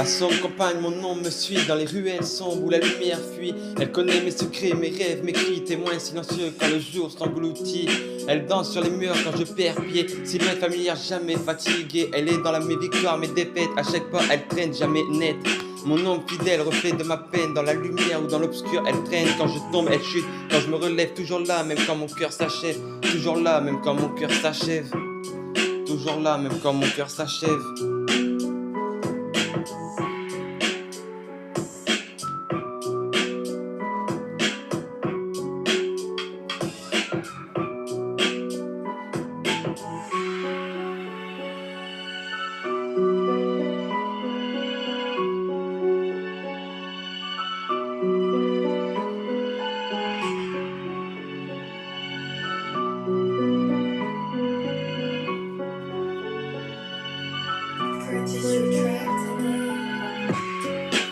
Ma sombre compagne, mon nom me suit dans les ruelles sombres où la lumière fuit. Elle connaît mes secrets, mes rêves, mes cris, témoins silencieux quand le jour s'engloutit. Elle danse sur les murs quand je perds pied, silhouette familière jamais fatiguée. Elle est dans mes victoires, mes défaites, à chaque pas elle traîne jamais nette. Mon ombre fidèle, reflet de ma peine, dans la lumière ou dans l'obscur, elle traîne. Quand je tombe, elle chute, quand je me relève, toujours là, même quand mon cœur s'achève. Toujours là, même quand mon cœur s'achève. Toujours là, même quand mon cœur s'achève.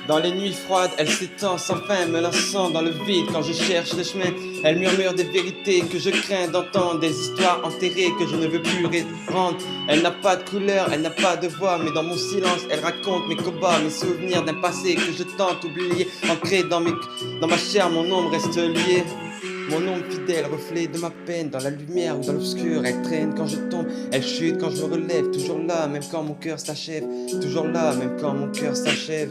Dans les nuits froides, elle s'étend sans fin, me lançant dans le vide quand je cherche le chemin. Elle murmure des vérités que je crains d'entendre, des histoires enterrées que je ne veux plus reprendre. Elle n'a pas de couleur, elle n'a pas de voix, mais dans mon silence, elle raconte mes combats, mes souvenirs d'un passé que je tente d'oublier. Ancré dans ma chair, mon ombre reste liée. Mon ombre fidèle, reflet de ma peine, dans la lumière ou dans l'obscur, elle traîne quand je tombe, elle chute quand je me relève, toujours là, même quand mon cœur s'achève, toujours là, même quand mon cœur s'achève.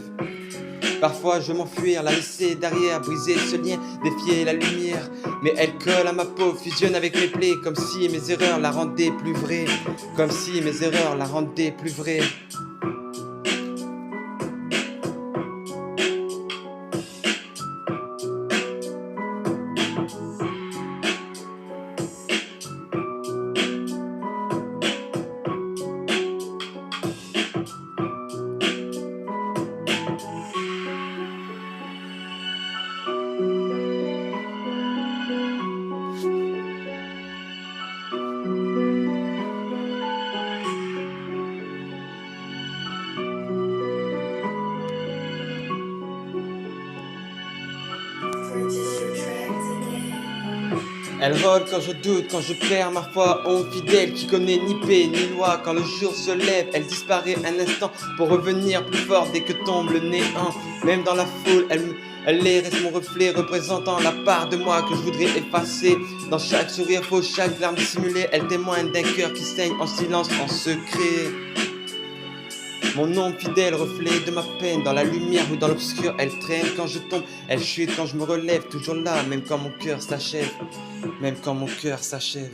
Parfois je m'enfuir, la laisser derrière, briser ce lien, défier la lumière. Mais elle colle à ma peau, fusionne avec mes plaies, comme si mes erreurs la rendaient plus vraie. Comme si mes erreurs la rendaient plus vraie. Elle vole quand je doute, quand je perds ma foi. Ombre fidèle qui connaît ni paix ni loi. Quand le jour se lève, elle disparaît un instant pour revenir plus fort dès que tombe le néant. Même dans la foule, elle reste mon reflet représentant la part de moi que je voudrais effacer. Dans chaque sourire faux, chaque larme dissimulée, elle témoigne d'un cœur qui saigne en silence, en secret. Mon ombre fidèle, reflet de ma peine, dans la lumière ou dans l'obscur, elle traîne quand je tombe, elle chute quand je me relève, toujours là, même quand mon cœur s'achève, même quand mon cœur s'achève.